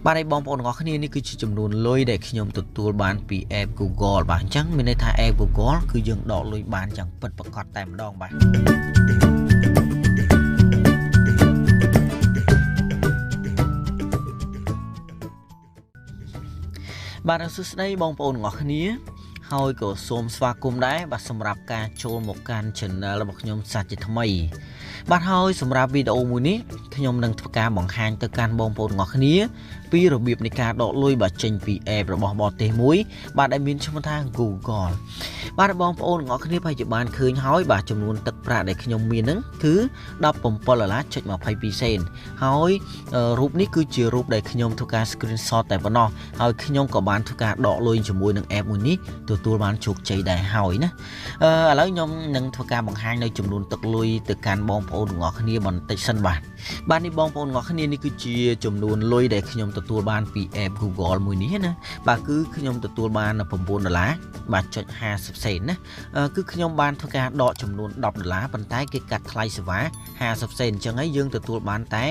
បានឲ្យបងប្អូនទាំងអស់គ្នានេះគឺជាចំនួនលុយដែលខ្ញុំទទួលបានពី App GoGoal បាទអញ្ចឹងមានន័យថា App GoGoal គឺយើងដកលុយបានយ៉ាងពិតប្រាកដតែម្ដងបាទបាទសួស្តីបងប្អូនទាំងអស់គ្នាហើយក៏សូមស្វាគមន៍ដែរបាទសម្រាប់ការចូលមកកាន់ Channel របស់ខ្ញុំសាជាថ្មីបាទហើយសម្រាប់វីដេអូមួយនេះខ្ញុំនឹងធ្វើការបង្ហាញទៅកាន់បងប្អូនទាំងអស់គ្នាពីរបៀបនៃការដកលុយបាទចេញពី App របស់បរទេសមួយបាទដែលមានឈ្មោះថា GoGoal បាទបងប្អូនទាំងអស់គ្នាប្រហែលជាបានឃើញហើយបាទចំនួនទឹកប្រាក់ដែលខ្ញុំមានហ្នឹងគឺ$17.22 សេនហើយរូបនេះគឺជារូបដែលខ្ញុំធ្វើការ screenshot តែប៉ុណ្ណោះហើយខ្ញុំក៏បានធ្វើការដកលុយជាមួយនឹង App មួយនេះទទួលបានជោគជ័យដែរហើយណាឥឡូវខ្ញុំនឹងធ្វើការបង្ហាញនៅចំនួនទឹកលុយទៅកាន់បងប្អូនទាំងអស់គ្នាបន្តិចសិនបាទនេះបងប្អូនទាំងអស់គ្នានេះគឺជាចំនួនលុយដែលខ្ញុំទទួលបានពី App GoGoal មួយនេះណាបាទគឺខ្ញុំទទួលបាន$9បាទចុច50សេនណាគឺខ្ញុំបានធ្វើការដកចំនួន$10ប៉ុន្តែគេកាត់ថ្លៃសេវា50សេនអញ្ចឹងហើយយើងទទួលបានតែ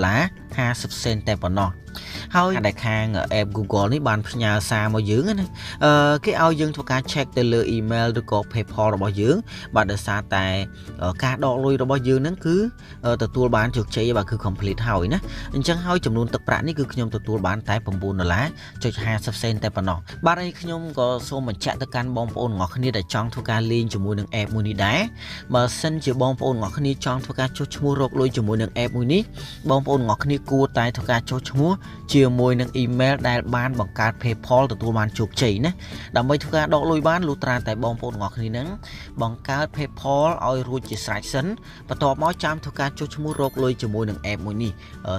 $9.50សេនតែប៉ុណ្ណោះហើយដែលខាង App GoGoal នេះបានផ្ញើសារមកយើងណាគេឲ្យយើងធ្វើការ check ទៅលើ email ឬក៏ PayPal របស់យើងបាទដោយសារតែការដកលុយរបស់យើងហ្នឹងគឺទទួលបានជោគជ័យបាទគឺ complete ហើយណាអញ្ចឹងហើយចំនួនទឹកប្រាក់នេះគឺខ្ញុំទទួលបានតែ$9.50សេនតែប៉ុណ្ណោះបាទហើយខ្ញុំក៏សូមបញ្ជាក់ទៅកាន់បងប្អូនទាំងអស់គ្នាដែលចង់ធ្វើការលេងជាមួយនឹង App មួយនេះដែរបើសិនជាបងប្អូនទាំងអស់គ្នាចង់ធ្វើការចុះឈ្មោះរកលុយជាមួយនឹង App មួយនេះបងប្អូនទាំងអស់គ្នាគួរតែធ្វើការចុះឈ្មោះជាមួយនឹង email ដែលបានបង្កើត PayPal ទទួលបានជោគជ័យណាដើម្បីធ្វើការដកលុយបានលុះត្រាតែបងប្អូនទាំងអស់គ្នានឹងបង្កើត PayPal ឲ្យរួចជាស្រេចសិនបន្ទាប់មកចាំធ្វើការចុះឈ្មោះរកលុយជាមួយនឹង App មួយនេះ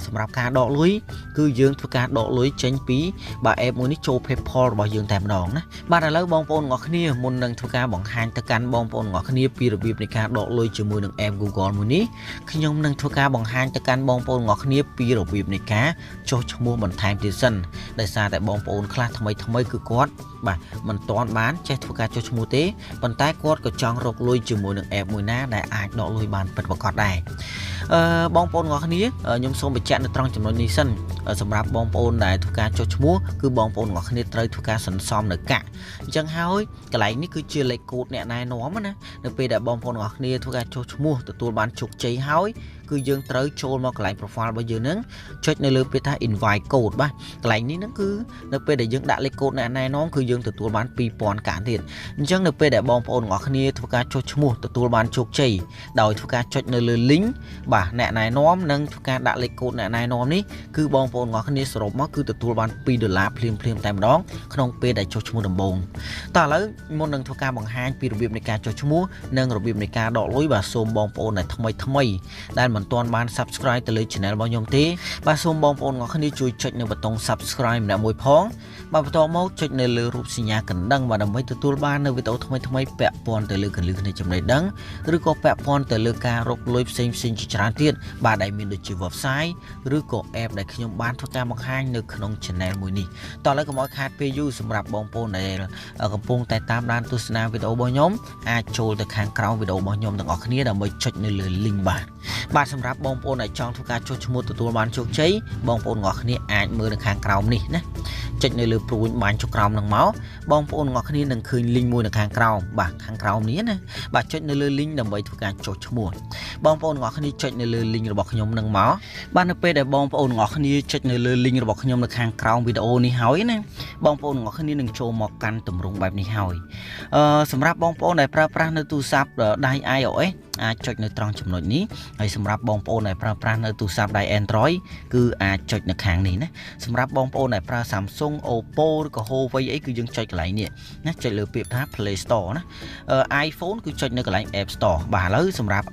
សម្រាប់ការដកលុយគឺយើងធ្វើការដកលុយចេញពីបាទ App មួយនេះចូល PayPal របស់យើងតែម្ដងណាបាទឥឡូវបងប្អូនទាំងអស់គ្នាមុននឹងធ្វើការបង្ហាញទៅកាន់បងប្អូនទាំងអស់គ្នាពីរបៀបនៃការដកលុយជាមួយនឹង App GoGoal មួយនេះខ្ញុំនឹងធ្វើការបង្ហាញទៅកាន់បងប្អូនទាំងអស់គ្នាពីរបៀបនៃការចុះឈ្មោះបន្ថែមទៀតសិនដោយសារតែបងប្អូនខ្លះថ្មីគឺគាត់បាទមិនទាន់បានចេះធ្វើការចុះឈ្មោះទេប៉ុន្តែគាត់ក៏ចង់រកលុយជាមួយនឹង App មួយណាដែលអាចដកលុយបានពិតប្រាកដដែរបងប្អូនទាំងអស់គ្នាខ្ញុំសូមបញ្ជាក់នៅត្រង់ចំណុចនេះសិនសម្រាប់បងប្អូនដែលធ្វើការចុះឈ្មោះគឺបងប្អូនទាំងអស់គ្នាត្រូវធ្វើការសន្សំនៅកាក់អញ្ចឹងហើយកន្លែងនេះគឺជាលេខកូដអ្នកណែនាំណានៅពេលដែលបងប្អូនទាំងអស់គ្នាធ្វើការចុះឈ្មោះទទួលបានជោគជ័យហើយគឺយើងត្រូវចូលមកកន្លែង profile របស់យើងហ្នឹងចុចនៅលើពាក្យថា invite code បាទកន្លែងនេះហ្នឹងគឺនៅពេលដែលយើងដាក់លេខកូដអ្នកណែនាំគឺយើងទទួលបាន2000កាក់ទៀតអញ្ចឹងនៅពេលដែលបងប្អូនទាំងអស់គ្នាធ្វើការចុះឈ្មោះទទួលបានជោគជ័យដោយធ្វើការចុចនៅលើ link បាទអ្នកណែនាំនិងធ្វើការដាក់លេខកូដអ្នកណែនាំនេះគឺបងប្អូនទាំងអស់គ្នាសរុបមកគឺទទួលបាន$2ភ្លាមតែម្ដងក្នុងពេលដែលចុះឈ្មោះដំបូងតោះឥឡូវមុននឹងធ្វើការបង្ហាញពីរបៀបនៃការចុះឈ្មោះនិងរបៀបនៃការដកលុយបាទសូមបងប្អូនដែលថ្មីដែលមិនទាន់បាន subscribe ទៅលើ channel របស់ខ្ញុំទេបាទសូមបងប្អូនទាំងអស់គ្នាជួយចុចនៅប៊ូតុង subscribe ម្នាក់មួយផងបាទបន្តមកចុចនៅលើរូបសញ្ញាកណ្ដឹងបាទដើម្បីទទួលបាននៅវីដេអូថ្មីពាក់ព័ន្ធទៅលើកលឹះនៃចំណេះដឹងឬក៏ពាក់ព័ន្ធទៅលើការរកលុយផ្សេងជាច្រើនទៀតបាទដែលមានដូចជា website ឬក៏ app ដែលខ្ញុំបានធ្វើការបង្ហាញនៅក្នុង channel មួយនេះតោះឥឡូវកុំឲ្យខាតពេលយូរសម្រាប់បងប្អូនដែលកំពុងតែតាមដានទស្សនាវីដេអូរបស់ខ្ញុំអាចចូលទៅខាងក្រោមវីដេអូរបស់ខ្ញុំទាំងអស់គ្នាដើម្បីចុចនៅលើ link បាទសម្រាប់បងប្អូនដែលចង់ធ្វើការចុះឈ្មោះទទួលបានជោគជ័យបងប្អូនទាំងអស់គ្នាអាចមើលនៅខាងក្រោមនេះណាចុចនៅលើព្រួយបាញ់ចុចក្រោមនឹងមកបងប្អូនទាំងអស់គ្នានឹងឃើញ link មួយនៅខាងក្រោមបាទខាងក្រោមនេះណាបាទចុចនៅលើ link ដើម្បីធ្វើការចុះឈ្មោះបងប្អូនទាំងអស់គ្នាចុចនៅលើ link របស់ខ្ញុំនឹងមកបាទនៅពេលដែលបងប្អូនទាំងអស់គ្នាចុចនៅលើ link របស់ខ្ញុំនៅខាងក្រោមវីដេអូនេះហើយណាបងប្អូនទាំងអស់គ្នានឹងចូលមកកាន់ទម្រង់បែបនេះហើយសម្រាប់បងប្អូនដែលប្រើប្រាស់នៅទូរស័ព្ទដៃ iOS អាចចុចនៅត្រង់ចំណុចនេះហើយសម្រាប់បងប្អូនដែលប្រើប្រាស់នៅទូរស័ព្ទដៃ Android គឺអាចចុចនៅខាងនេះណាសម្រាប់បងប្អូនដែលប្រើ Samsung Oppo ឬក៏ Huawei អីគឺយើងចុចកន្លែងនេះណាចុចលើពាក្យថា Play Store ណា iPhone គឺចុចនៅកន្លែង App Store បាទឥឡូវសម្រាប់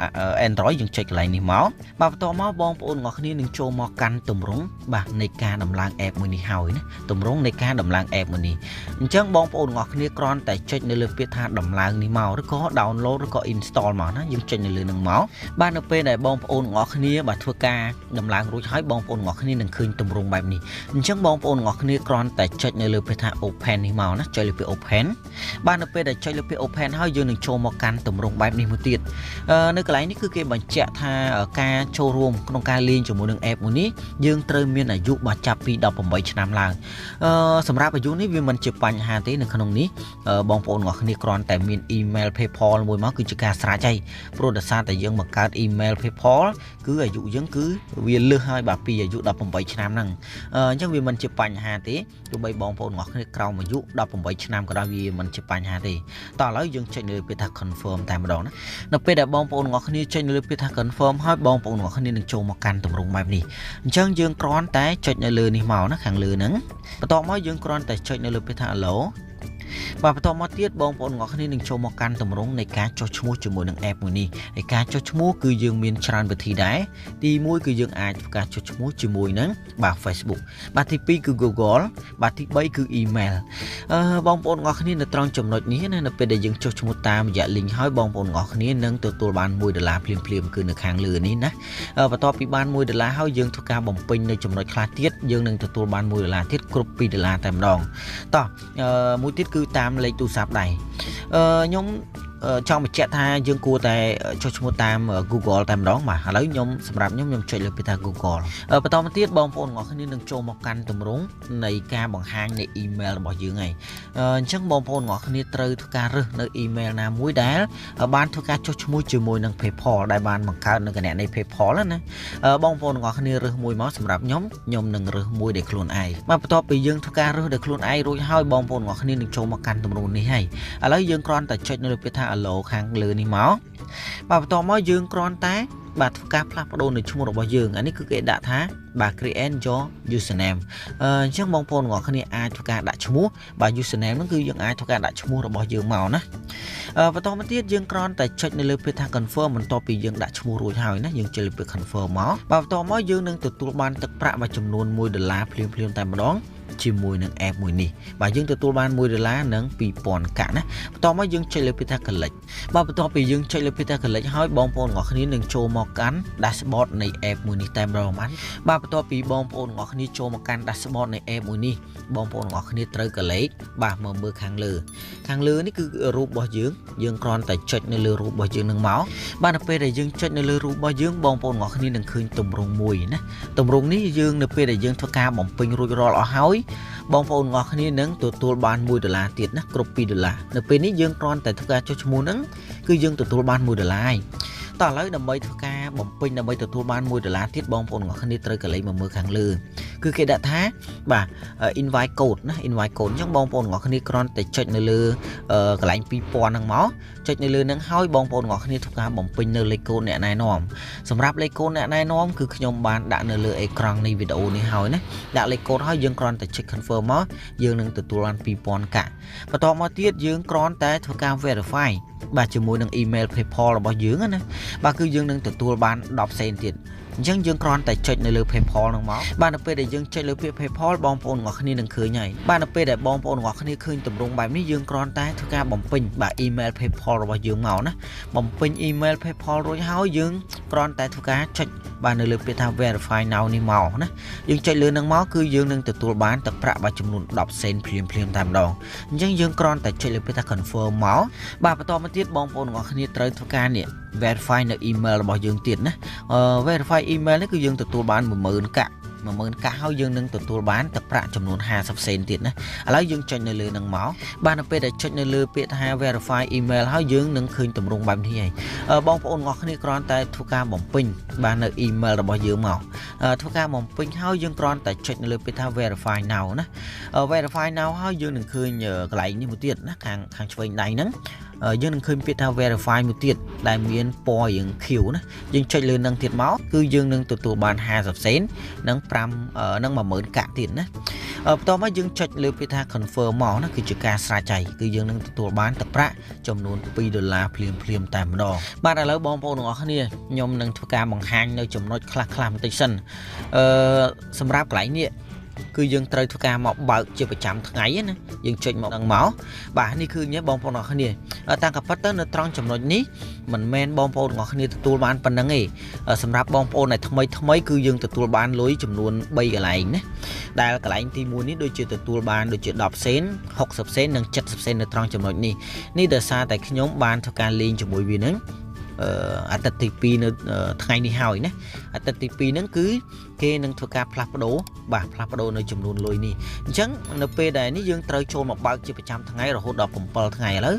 Android យើងចុចកន្លែងនេះមកបាទបន្តមកបងប្អូនទាំងអស់គ្នានឹងចូលមកកាន់ទម្រង់បាទនៃការដំឡើង App មួយនេះហើយណាទម្រង់នៃការដំឡើង App មួយនេះអញ្ចឹងបងប្អូនទាំងអស់គ្នាគ្រាន់តែចុចនៅលើពាក្យថាដំឡើងនេះមកឬក៏ download ឬក៏ install មកណាយើងចុចនៅលើនឹងមកបាទនៅពេលដែលបងប្អូនទាំងអស់គ្នាបាទធ្វើការដំឡើងរួចហើយបងប្អូនទាំងអស់គ្នានឹងឃើញទម្រង់បែបនេះអញ្ចឹងបងប្អូនទាំងអស់គ្នាគ្រាន់ តែចុចនៅលើពេលថា open នេះមកណាចុចលើពេល open បាទនៅពេលដែលចុចលើពេល open ហើយយើងនឹងចូលមកកាន់ទម្រង់បែបនេះមួយទៀតនៅកន្លែងនេះគឺគេបញ្ជាក់ថាការចូលរួមក្នុងការលេងជាមួយនឹង app មួយនេះយើងត្រូវមានអាយុបាទចាប់ពី18ឆ្នាំឡើងសម្រាប់អាយុនេះវាមិនជាបញ្ហាទេនៅក្នុងនេះបងប្អូនទាំងអស់គ្នាគ្រាន់តែមាន email PayPal មួយមកគឺជាការស្រេចហើយព្រោះដោយសារតែយើងបង្កើត email PayPal គឺអាយុយើងគឺវាលើសហើយបាទពីអាយុ18ឆ្នាំហ្នឹងអញ្ចឹងវាមិនជាបញ្ហាទេទោះបីបងប្អូនទាំងអស់គ្នាក្រោមអាយុ18ឆ្នាំក៏ដោយវាមិនជាបញ្ហាទេតោះឥឡូវយើងចុចលើពាក្យថា confirm តែម្ដងណានៅពេលដែលបងប្អូនទាំងអស់គ្នាចុចលើពាក្យថា confirm ហើយបងប្អូនទាំងអស់គ្នានឹងចូលមកកាន់ទម្រង់បែបនេះអញ្ចឹងយើងគ្រាន់តែចុចនៅលើនេះមកណាខាងលើហ្នឹងបន្ទាប់មកយើងគ្រាន់តែចុចនៅលើពាក្យថា allow បាទបន្តមកទៀតបងប្អូនទាំងអស់គ្នានឹងចូលមកកាន់ទម្រង់នៃការចុះឈ្មោះជាមួយនឹង app មួយនេះហើយការចុះឈ្មោះគឺយើងមានច្រើនវិធីដែរទី1គឺយើងអាចធ្វើការចុះឈ្មោះជាមួយនឹងបាទ Facebook បាទទី2គឺ Google បាទទី3គឺ email បងប្អូនទាំងអស់គ្នានៅត្រង់ចំណុចនេះណានៅពេលដែលយើងចុះឈ្មោះតាមរយៈ link ហើយបងប្អូនទាំងអស់គ្នានឹងទទួលបាន$1ភ្លាមៗគឺនៅខាងលើនេះណាបន្ទាប់ពីបាន$1ហើយយើងធ្វើការបំពេញនៅចំណុចខ្លះទៀតយើងនឹងទទួលបាន$1ទៀតគ្រប់$2តែម្ដងតោះមួយទៀតគឺតាមលេខទូរស័ព្ទដែរខ្ញុំចង់បញ្ជាក់ថាយើងគួរតែចុះឈ្មោះតាម Google តែម្ដងបាទឥឡូវសម្រាប់ខ្ញុំចុចលើពាក្យថា Google បន្តមកទៀតបងប្អូនទាំងអស់គ្នានឹងចូលមកកាន់ទម្រង់នៃការបង្ហាញនៃ email របស់យើងហើយអញ្ចឹងបងប្អូនទាំងអស់គ្នាត្រូវធ្វើការរើសនៅ email ណាមួយដែលបានធ្វើការចុះឈ្មោះជាមួយនឹង PayPal ដែលបានបង្កើតនៅគណនី PayPal ណាបងប្អូនទាំងអស់គ្នារើសមួយមកសម្រាប់ខ្ញុំនឹងរើសមួយដែលខ្លួនឯងបាទបន្ទាប់ពីយើងធ្វើការរើសដែលខ្លួនឯងរួចហើយបងប្អូនទាំងអស់គ្នានឹងចូលមកកាន់ទម្រង់នេះហើយឥឡូវយើងគ្រាន់តែចុចនៅលើពាក្យថា allow ខាងលើនេះមកបាទបន្តមកយើងគ្រាន់តែបាទធ្វើការផ្លាស់ប្ដូរនៅឈ្មោះរបស់យើងអានេះគឺគេដាក់ថាបាទ create your username អញ្ចឹងបងប្អូនទាំងអស់គ្នាអាចធ្វើការដាក់ឈ្មោះបាទ username ហ្នឹងគឺយើងអាចធ្វើការដាក់ឈ្មោះរបស់យើងមកណាបន្តមកទៀតយើងគ្រាន់តែចុចនៅលើពាក្យថា confirm បន្ទាប់ពីយើងដាក់ឈ្មោះរួចហើយណាយើងចុចលើពាក្យ confirm មកបាទបន្តមកយើងនឹងទទួលបានទឹកប្រាក់បាទចំនួន$1ភ្លាមៗតែម្ដងជាមួយនឹង app មួយនេះបាទយើងទទួលបាន$1និង2000កាក់ណាបន្ទាប់មកយើងចុចលើពាក្យថា collect បាទបន្ទាប់ពីយើងចុចលើពាក្យថា collect ហើយបងប្អូនទាំងអស់គ្នានឹងចូលមកកាន់ dashboard នៃ app មួយនេះតែម្ដងបាទបន្ទាប់ពីបងប្អូនទាំងអស់គ្នាចូលមកកាន់ dashboard នៃ app មួយនេះបងប្អូនទាំងអស់គ្នាត្រូវកលេចបាទមកមើលខាងលើនេះគឺរូបរបស់យើងគ្រាន់តែចុចនៅលើរូបរបស់យើងនឹងមកបាទនៅពេលដែលយើងចុចនៅលើរូបរបស់យើងបងប្អូនទាំងអស់គ្នានឹងឃើញទម្រង់មួយណាទម្រង់នេះយើងនៅពេលដែលយើងធ្វើការបំពេញរួចរាល់អស់ហើយបងប្អូនទាំងអស់គ្នានឹងទទួលបាន$1ទៀតណាគ្រប់$2នៅពេលនេះយើងគ្រាន់តែធ្វើការចុះឈ្មោះហ្នឹងគឺយើងទទួលបាន$1ហើយតោះឥឡូវដើម្បីធ្វើការបំពេញដើម្បីទទួលបាន$1ទៀតបងប្អូនទាំងអស់គ្នាត្រូវកលេចមកមើលខាងលើគឺគេដាក់ថាបាទ invite code ណា invite code អញ្ចឹងបងប្អូនទាំងអស់គ្នាគ្រាន់តែចុចនៅលើកន្លែង2000ហ្នឹងមកចុចនៅលើហ្នឹងហើយបងប្អូនទាំងអស់គ្នាធ្វើការបំពេញនៅលេខកូដអ្នកណែនាំសម្រាប់លេខកូដអ្នកណែនាំគឺខ្ញុំបានដាក់នៅលើអេក្រង់នៃវីដេអូនេះហើយណាដាក់លេខកូដហើយយើងគ្រាន់តែចុច confirm មកយើងនឹងទទួលបាន2000កាក់បន្ទាប់មកទៀតយើងគ្រាន់តែធ្វើការ verify បាទជាមួយនឹង email PayPal របស់យើងណាបាទគឺយើងនឹងទទួលបាន10សេនទៀតអញ្ចឹងយើងគ្រាន់តែចុចនៅលើ PayPal ហ្នឹងមកបាទនៅពេលដែលយើងចុចលើពាក្យ PayPal បងប្អូនទាំងអស់គ្នានឹងឃើញហើយបាទនៅពេលដែលបងប្អូនទាំងអស់គ្នាឃើញទម្រង់បែបនេះយើងគ្រាន់តែធ្វើការបំពេញបាទ email PayPal របស់យើងមកណាបំពេញ email PayPal រួចហើយយើងគ្រាន់តែធ្វើការចុចបាទនៅលើពាក្យថា verify now នេះមកណាយើងចុចលើហ្នឹងមកគឺយើងនឹងទទួលបានទឹកប្រាក់បាទចំនួន10សេនភ្លាមៗតែម្ដងអញ្ចឹងយើងគ្រាន់តែចុចលើពាក្យថា confirm មកបាទបន្តមកទៀតបងប្អូនទាំងអស់គ្នាត្រូវធ្វើការនេះ verify នៅ email របស់យើងទៀតណាverify email នេះគឺយើងទទួលបាន10000កាក់10000កាក់ហើយយើងនឹងទទួលបានទឹកប្រាក់ចំនួន50សេនទៀតណាឥឡូវយើងចុចនៅលើហ្នឹងមកបាទនៅពេលដែលចុចនៅលើពាក្យថា verify email ហើយយើងនឹងឃើញទម្រង់បែបនេះហើយបងប្អូនទាំងអស់គ្នាគ្រាន់តែធ្វើការបំពេញបាទនៅ email របស់យើងមកធ្វើការបំពេញហើយយើងគ្រាន់តែចុចនៅលើពាក្យថា verify now ណា verify now ហើយយើងនឹងឃើញកន្លែងនេះមួយទៀតណាខាងឆ្វេងដៃហ្នឹងយើងនឹងឃើញពាក្យថា verify មួយទៀតដែលមានពណ៌រៀងខៀវណាយើងចុចលើនឹងទៀតមកគឺយើងនឹងទទួលបាន50សេននិង10000កាក់ទៀតណាបន្ទាប់មកយើងចុចលើពាក្យថា confirm មកណាគឺជាការស្រេចហើយគឺយើងនឹងទទួលបានទឹកប្រាក់ចំនួន$2ភ្លាមៗតែម្ដងបាទឥឡូវបងប្អូនទាំងអស់គ្នាខ្ញុំនឹងធ្វើការបង្ហាញនៅចំណុចខ្លះបន្តិចសិនសម្រាប់កន្លែងនេះ គឺយើងត្រូវធ្វើការមកបើកជាប្រចាំថ្ងៃណាយើងចុចមកដល់មកបាទនេះគឺញ៉េបងប្អូនទាំងអស់គ្នាតាមកាពិតទៅនៅត្រង់ចំណុចនេះមិនមែនបងប្អូនទាំងអស់គ្នាទទួលបានប៉ុណ្្នឹងទេសម្រាប់បងប្អូនដែលថ្មីគឺយើងទទួលបានលុយចំនួន3កន្លែងណាដែលកន្លែងទី1នេះដូចជាទទួលបានដូចជា10សេន60សេននិង70សេននៅត្រង់ចំណុចនេះដោយសារតែខ្ញុំបានធ្វើការលេងជាមួយវានឹងអាទិត្យទី2នៅថ្ងៃនេះហើយណាអាទិត្យទី2ហ្នឹងគឺគេនឹងធ្វើការផ្លាស់ប្ដូរបាទផ្លាស់ប្ដូរនៅចំនួនលុយនេះអញ្ចឹងនៅពេលដែលនេះយើងត្រូវចូលមកបើកជាប្រចាំថ្ងៃរហូតដល់7ថ្ងៃឥឡូវ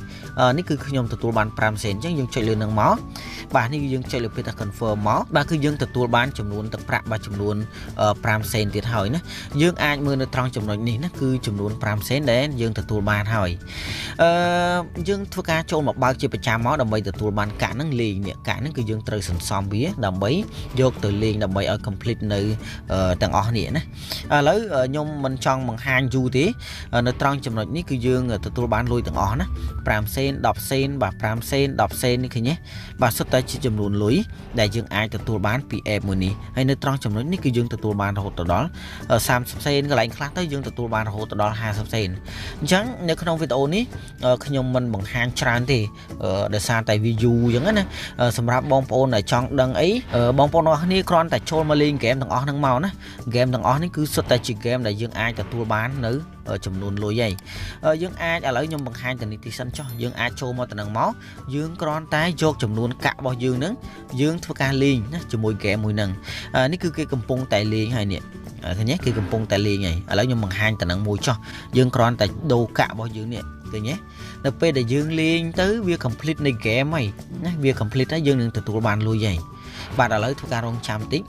នេះគឺខ្ញុំទទួលបាន5សេនអញ្ចឹងយើងចុចលើនឹងមកបាទនេះគឺយើងចុចលើពេលថា confirm មកបាទគឺយើងទទួលបានចំនួនទឹកប្រាក់បាទចំនួន5សេនទៀតហើយណាយើងអាចមើលនៅត្រង់ចំណុចនេះណាគឺចំនួន5សេនដែលយើងទទួលបានហើយយើងធ្វើការចូលមកបើកជាប្រចាំមកដើម្បីទទួលបានកាក់ហ្នឹងលេងនេះកាក់ហ្នឹងគឺយើងត្រូវសន្សំវាដើម្បីយកទៅលេងដើម្បីឲ្យ complete នៅទាំងអស់នេះណាឥឡូវខ្ញុំមិនចង់បង្ហាញយូរទេនៅត្រង់ចំណុចនេះគឺយើងទទួលបានលុយទាំងអស់ណា5សេន10សេនបាទ5សេន10សេននេះឃើញទេបាទសុទ្ធតែជាចំនួនលុយដែលយើងអាចទទួលបានពី app មួយនេះហើយនៅត្រង់ចំណុចនេះគឺយើងទទួលបានរហូតដល់30សេនកន្លែងខ្លះទៅយើងទទួលបានរហូតដល់50សេនអញ្ចឹងនៅក្នុងវីដេអូនេះខ្ញុំមិនបង្ហាញច្រើនទេដោយសារតែវាយូរអញ្ចឹងណាសម្រាប់បងប្អូនដែលចង់ដឹងអីបងប្អូនទាំងអស់គ្នាគ្រាន់តែចូលមកលេងហ្គេមទាំងអស់ហ្នឹងមកណាហ្គេមទាំងអស់នេះគឺសុទ្ធតែជាហ្គេមដែលយើងអាចទទួលបាននៅចំនួនលុយហើយយើងអាចឥឡូវខ្ញុំបង្ហាញទៅនេះទីសិនចុះយើងអាចចូលមកទៅនឹងមកយើងគ្រាន់តែយកចំនួនកាក់របស់យើងហ្នឹងយើងធ្វើការលេងណាជាមួយហ្គេមមួយហ្នឹងនេះគឺគេកំពុងតែលេងហើយនេះឃើញទេគេកំពុងតែលេងហើយឥឡូវខ្ញុំបង្ហាញទៅនឹងមួយចុះយើងគ្រាន់តែដូរកាក់របស់យើងនេះឃើញទេនៅពេលដែលយើងលេងទៅវា complete នៃហ្គេមហើយណាវា complete ហើយយើងនឹងទទួលបានលុយហើយបាទឥឡូវធ្វើការរងចាំតិច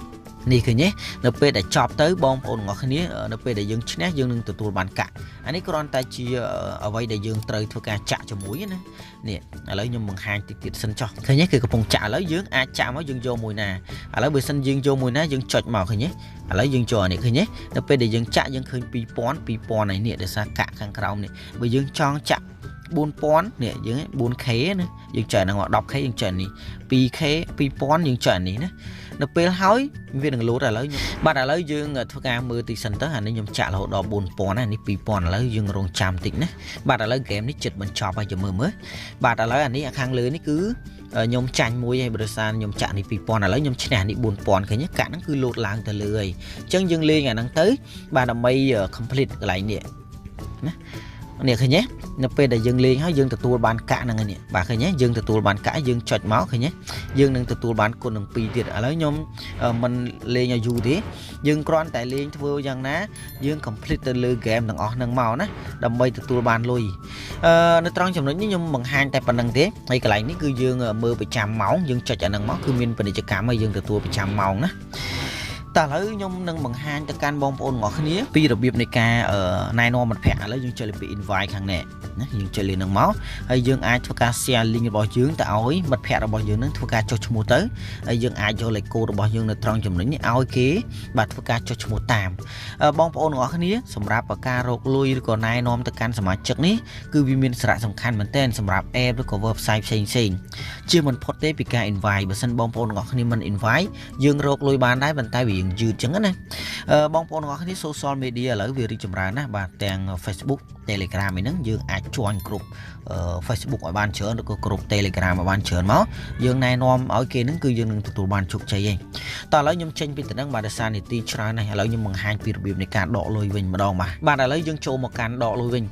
នេះឃើញទេនៅពេលដែលចប់ទៅបងប្អូនទាំងអស់គ្នានៅពេលដែលយើងឈ្នះយើងនឹងទទួលបានកាក់អានេះគ្រាន់តែជាអ្វីដែលយើងត្រូវធ្វើការចាក់ជាមួយណានេះឥឡូវខ្ញុំបង្ហាញតិចទៀតសិនចុះឃើញទេគឺកំពុងចាក់ឥឡូវយើងអាចចាក់មកយើងយកមួយណាឥឡូវបើសិនយើងយកមួយណាយើងចុចមកឃើញទេឥឡូវយើងចូលអានេះឃើញទេនៅពេលដែលយើងចាក់យើងឃើញ2000ហើយនេះដោយសារកាក់ខាងក្រោមនេះបើយើងចង់ចាក់4000នេះយើង 4K ណាយើងចែកហ្នឹងមក 10K យើងចែកនេះ 2K 2000យើងចែកនេះណានៅពេលហើយវានឹងលោតឥឡូវបាទឥឡូវយើងធ្វើការមើលទីសិនទៅអានេះខ្ញុំចាក់រហូតដល់4000ណានេះ2000ឥឡូវយើងរងចាំតិចណាបាទឥឡូវហ្គេមនេះចិត្តបញ្ចប់ហើយចាំមើលបាទឥឡូវអានេះខាងលើនេះគឺខ្ញុំចាញ់មួយហើយបើសារខ្ញុំចាក់នេះ2000ឥឡូវខ្ញុំឈ្នះនេះ4000ឃើញទេកាក់ហ្នឹងគឺលោតឡើងទៅលើហើយអញ្ចឹងយើងលេងអាហ្នឹងទៅបាទដើម្បី complete កន្លែងនេះណានេះឃើញទេនៅពេលដែលយើងលេងហើយយើងទទួលបានកាក់ហ្នឹងនេះបាទឃើញទេយើងទទួលបានកាក់យើងចុចមកឃើញទេយើងនឹងទទួលបានគុណនឹង2ទៀតឥឡូវខ្ញុំមិនលេងឲ្យយូរទេយើងគ្រាន់តែលេងធ្វើយ៉ាងណាយើង complete ទៅលើ game ទាំងអស់ហ្នឹងមកណាដើម្បីទទួលបានលុយនៅត្រង់ចំណុចនេះខ្ញុំបង្ហាញតែប៉ុណ្្នឹងទេហើយកន្លែងនេះគឺយើងមើលប្រចាំម៉ោងយើងចុចអាហ្នឹងមកគឺមានពាណិជ្ជកម្មហើយយើងទទួលប្រចាំម៉ោងណាតែឥឡូវខ្ញុំនឹងបង្ហាញទៅកាន់បងប្អូនទាំងអស់គ្នាពីរបៀបនៃការណែនាំមិត្តភ័ក្តិឥឡូវយើងចុចលើពី invite ខាងនេះណាយើងចុចលើនឹងមកហើយយើងអាចធ្វើការ share link របស់យើងទៅឲ្យមិត្តភ័ក្តិរបស់យើងនឹងធ្វើការចុះឈ្មោះទៅហើយយើងអាចយកលេខកូដរបស់យើងនៅត្រង់ចំណុចនេះឲ្យគេបាទធ្វើការចុះឈ្មោះតាមបងប្អូនទាំងអស់គ្នាសម្រាប់ការរកលុយឬក៏ណែនាំទៅកាន់សមាជិកនេះគឺវាមានសារៈសំខាន់មែនទែនសម្រាប់ app ឬក៏ website ផ្សេងជាមិនផុតទេពីការ invite បើសិនបងប្អូនទាំងអស់គ្នាមិន invite យើងរកលុយបានដែរប៉ុន្តែវាយឺតចឹងណាបងប្អូនទាំងអស់គ្នា social media ឥឡូវវារីកចម្រើនណាស់បាទទាំង Facebook Telegram ឯហ្នឹងយើងអាច join ក្រុម Facebook ឲ្យបានច្រើនឬក៏ក្រុម Telegram ឲ្យបានច្រើនមកយើងណែនាំឲ្យគេហ្នឹងគឺយើងនឹងទទួលបានជោគជ័យឯងតោះឥឡូវខ្ញុំចេញពីទៅហ្នឹងបាទដោយសារនីតិច្រើនណាស់ឥឡូវខ្ញុំបង្ហាញពីរបៀបនៃការដកលុយវិញម្ដងបាទឥឡូវយើងចូលមកកាន់ដកលុយវិញឥ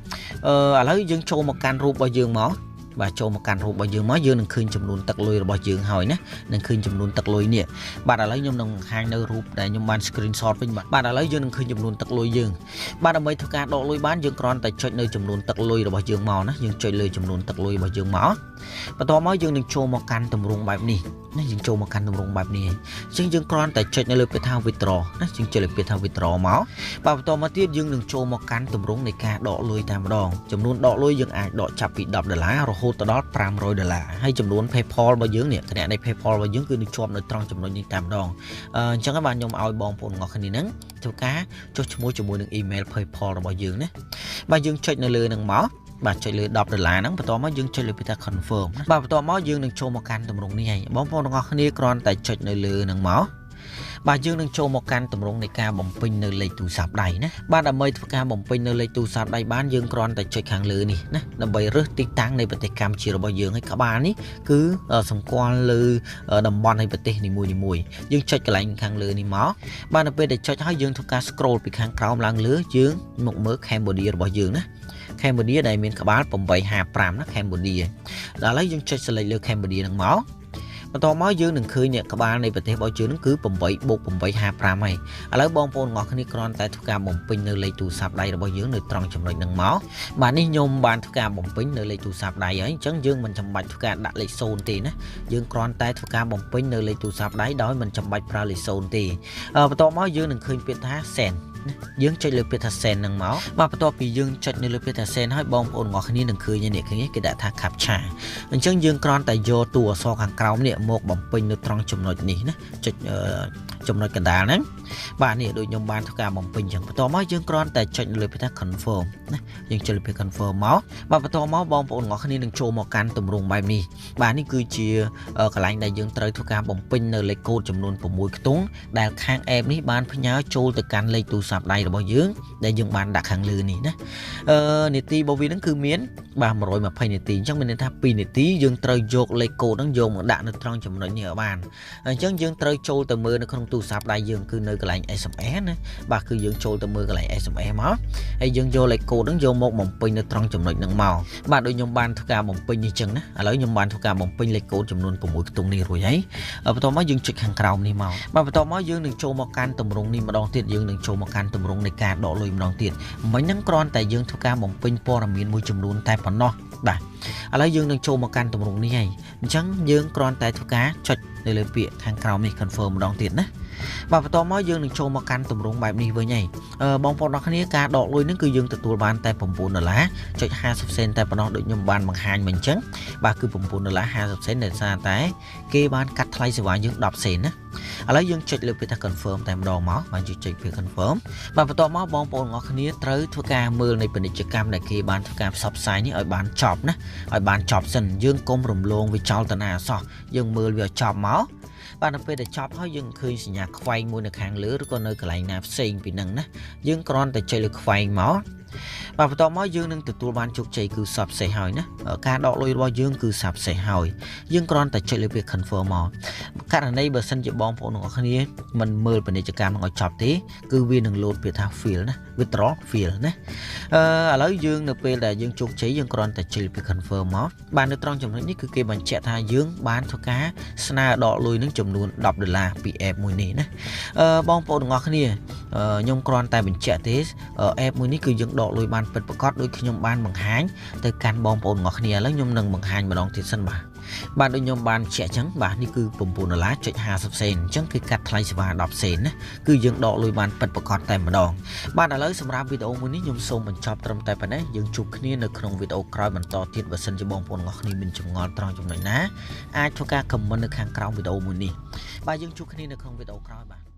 ឡូវយើងចូលមកកាន់រូបរបស់យើងមកបាទចូលមកកាន់រូបរបស់យើងមកយើងនឹងឃើញចំនួនទឹកលុយរបស់យើងហើយណានឹងឃើញចំនួនទឹកលុយនេះបាទឥឡូវខ្ញុំនឹងបង្ហាញនៅរូបដែលខ្ញុំបាន screenshot វិញបាទឥឡូវយើងនឹងឃើញចំនួនទឹកលុយយើងបាទដើម្បីធ្វើការដកលុយបានយើងគ្រាន់តែចុចនៅចំនួនទឹកលុយរបស់យើងមកណាយើងចុចលើចំនួនទឹកលុយរបស់យើងមកបន្ទាប់មកយើងនឹងចូលមកកាន់ទម្រង់បែបនេះណាយើងចូលមកកាន់ទម្រង់បែបនេះអញ្ចឹងយើងគ្រាន់តែចុចនៅលើពាក្យថា withdraw ណាយើងចុចលើពាក្យថា withdraw មកបាទបន្ទាប់មកទៀតយើងនឹងចូលមកកាន់ទម្រង់នៃការដកលុយតែម្ដងចំនួនដកលុយយើងអាចដកចាប់ពី$10រហូតដល់$500ហើយចំនួន PayPal របស់យើងនេះគណនី PayPal របស់យើងគឺនឹងជាប់នៅត្រង់ចំណុចនេះតែម្ដងអញ្ចឹងបាទខ្ញុំឲ្យបងប្អូនទាំងអស់គ្នាហ្នឹងធ្វើការចុះឈ្មោះជាមួយនឹង email PayPal របស់យើងណាបាទយើងចុចនៅលើហ្នឹងមកបាទចុចលើ$10ហ្នឹងបន្ទាប់មកយើងចុចលើពាក្យថា confirm បាទបន្ទាប់មកយើងនឹងចូលមកកាន់ទម្រង់នេះហើយបងប្អូនទាំងអស់គ្នាគ្រាន់តែចុចនៅលើហ្នឹងមក បាទយើងនឹងចូលមកកាន់តម្រងនៃការបំពេញនៅលេខទូរស័ព្ទដៃណាបាទដើម្បីធ្វើការបំពេញនៅលេខទូរស័ព្ទដៃបានយើងគ្រាន់តែចុចខាងលើនេះណាដើម្បីរើសទីតាំងនៃប្រទេសកម្ពុជារបស់យើងហើយក្បាលនេះគឺសម្គាល់លើតំបន់នៃប្រទេសនីមួយៗយើងចុចកន្លែងខាងលើនេះមកបាទនៅពេលដែលចុចហើយយើងធ្វើការ scroll ពីខាងក្រោមឡើងលើយើងមកមើល Cambodia របស់យើងណា Cambodia ដែលមានក្បាល855ណា Cambodia ដល់ហើយយើងចុច select លើ Cambodia ហ្នឹងមកបន្តមកយើងនឹងឃើញអ្នកក្បាលនៃប្រទេសរបស់យើងហ្នឹងគឺ8+855ហើយឥឡូវបងប្អូនទាំងអស់គ្នាគ្រាន់តែធ្វើការបំពេញនៅលេខទូរស័ព្ទដៃរបស់យើងនៅត្រង់ចំណុចហ្នឹងមកបាទនេះខ្ញុំបានធ្វើការបំពេញនៅលេខទូរស័ព្ទដៃហើយអញ្ចឹងយើងមិនចាំបាច់ធ្វើការដាក់លេខ0ទេណាយើងគ្រាន់តែធ្វើការបំពេញនៅលេខទូរស័ព្ទដៃដោយមិនចាំបាច់ប្រើលេខ0ទេបន្តមកយើងនឹងឃើញពាក្យថា send យើងចុចលើពាក្យថា send ហ្នឹងមកបាទបន្ទាប់ពីយើងចុចនៅលើពាក្យថា send ហើយបងប្អូនទាំងអស់គ្នានឹងឃើញនេះគេដាក់ថា captcha អញ្ចឹងយើងគ្រាន់តែយកតួអក្សរខាងក្រោមនេះមកបំពេញនៅត្រង់ចំណុចនេះណាចុចចំណុចកណ្ដាលហ្នឹងបាទនេះដូចខ្ញុំបានធ្វើការបំពេញអញ្ចឹងបន្ទាប់មកយើងគ្រាន់តែចុចលើពាក្យថា confirm ណាយើងចុចលើពាក្យ confirm មកបាទបន្ទាប់មកបងប្អូនទាំងអស់គ្នានឹងចូលមកកាន់ទម្រង់បែបនេះបាទនេះគឺជាកន្លែងដែលយើងត្រូវធ្វើការបំពេញនៅលេខកូដចំនួន6ខ្ទង់ដែលខាង app នេះបានផ្ញើចូលទៅកាន់លេខទូរស័ព្ទដៃរបស់យើងដែលយើងបានដាក់ខាងលើនេះណានាទីរបស់វាហ្នឹងគឺមានបាទ120នាទីអញ្ចឹងមានន័យថា2នាទីយើងត្រូវយកលេខកូដហ្នឹងយកមកដាក់នៅត្រង់ចំណុចនេះឲ្យបានអញ្ចឹងយើងត្រូវចូលទៅមើលនៅក្នុងទូរស័ព្ទដៃយើងគឺនៅកន្លែង SMS ណាបាទគឺយើងចូលទៅមើលកន្លែង SMS មកហើយយើងយកលេខកូដហ្នឹងយកមកបំពេញនៅត្រង់ចំណុចហ្នឹងមកបាទដូចខ្ញុំបានធ្វើការបំពេញនេះអញ្ចឹងណាឥឡូវខ្ញុំបានធ្វើការបំពេញលេខកូដចំនួន6ខ្ទង់នេះរួចហើយបន្ទាប់មកយើងចុចខាងក្រោមនេះមកបាទបន្ទាប់មកយើងនឹងចូលមកកាន់ទម្រង់នេះម្ដងទៀតយើងនឹងចូលមកកាន់ទម្រង់នៃការដកលុយម្ដងទៀតមិញហ្នឹងគ្រាន់តែយើងធ្វើការបំពេញព័ត៌មានមួយចំនួនតែប៉ុណ្ណោះបាទឥឡូវយើងនឹងចូលមកកាន់ទម្រង់នេះហើយអញ្ចឹងយើងគ្រាន់តែធ្វើការចុចនៅលើពាក្យខាងក្រោមនេះ confirm ម្ដងទៀតណាបាទបន្ទាប់មកយើងនឹងចូលមកកាន់ទម្រង់បែបនេះវិញហើយបងប្អូនទាំងគ្នាការដកលុយហ្នឹងគឺយើងទទួលបានតែ$9.50 សេនតែប៉ុណ្ណោះដូចខ្ញុំបានបង្ហាញមិញអញ្ចឹងបាទគឺ$9.50 សេនដោយសារតែគេបានកាត់ថ្លៃសេវាយើង10 សេនណាឥឡូវយើងចុចលើពាក្យថា confirm តែម្ដងមកបាទយើងចុចពាក្យ confirm បាទបន្ទាប់មកបងប្អូនទាំងអស់គ្នាត្រូវធ្វើការមើលនៃពាណិជ្ជកម្មដែលគេបានធ្វើការផ្សព្វផ្សាយនេះឲ្យបានចប់ណាឲ្យបានចប់សិនយើងកុំរំលងវាចោលទៅណាអសោះយើងមើលវាឲ្យចប់មកបាទនៅពេលដែលចប់ហើយយើងឃើញសញ្ញាខ្វែងមួយនៅខាងលើឬក៏នៅកន្លែងណាផ្សេងពីហ្នឹងណាយើងគ្រាន់តែចុចលើខ្វែងមកបាទបន្ទាប់មកយើងនឹងទទួលបានជោគជ័យគឺសព្វសេះហើយណាការដកលុយរបស់យើងគឺសព្វសេះហើយយើងគ្រាន់តែចុចលើពាក្យ confirm មកករណីបើសិនជាបងប្អូនទាំងអស់គ្នាមិនមើលពាណិជ្ជកម្មឲ្យចប់ទេគឺវានឹងលោតពាក្យថា fail ណា withdraw fail ណាឥឡូវយើងនៅពេលដែលយើងជោគជ័យយើងគ្រាន់តែចុចលើពាក្យ confirm មកបាទនៅត្រង់ចំណុចនេះគឺគេបញ្ជាក់ថាយើងបានធ្វើការស្នើដកលុយនឹងចំនួន$10ពី app មួយនេះណាបងប្អូនទាំងអស់គ្នាខ្ញុំគ្រាន់តែបញ្ជាក់ទេ app មួយនេះគឺយើងដកលុយបានពិតប្រាកដដូចខ្ញុំបានបង្ហាញទៅកាន់បងប្អូនទាំងអស់គ្នាឥឡូវខ្ញុំនឹងបង្ហាញម្ដងទៀតសិនបាទដូចខ្ញុំបានបញ្ជាក់អញ្ចឹងបាទនេះគឺ$9.50 សេនអញ្ចឹងគឺកាត់ថ្លៃសេវា10 សេនណាគឺយើងដកលុយបានពិតប្រាកដតែម្ដងបាទឥឡូវសម្រាប់វីដេអូមួយនេះខ្ញុំសូមបញ្ចប់ត្រឹមតែប៉ុណ្ណេះយើងជួបគ្នានៅក្នុងវីដេអូក្រោយបន្តទៀតបើសិនជាបងប្អូនទាំងអស់គ្នាមានចម្ងល់ត្រង់ចំណុចណាអាចធ្វើការ comment នៅខាងក្រោមវីដេអូមួយនេះបាទយើងជួបគ្នានៅក្នុងវីដេអូក្រោយបាទ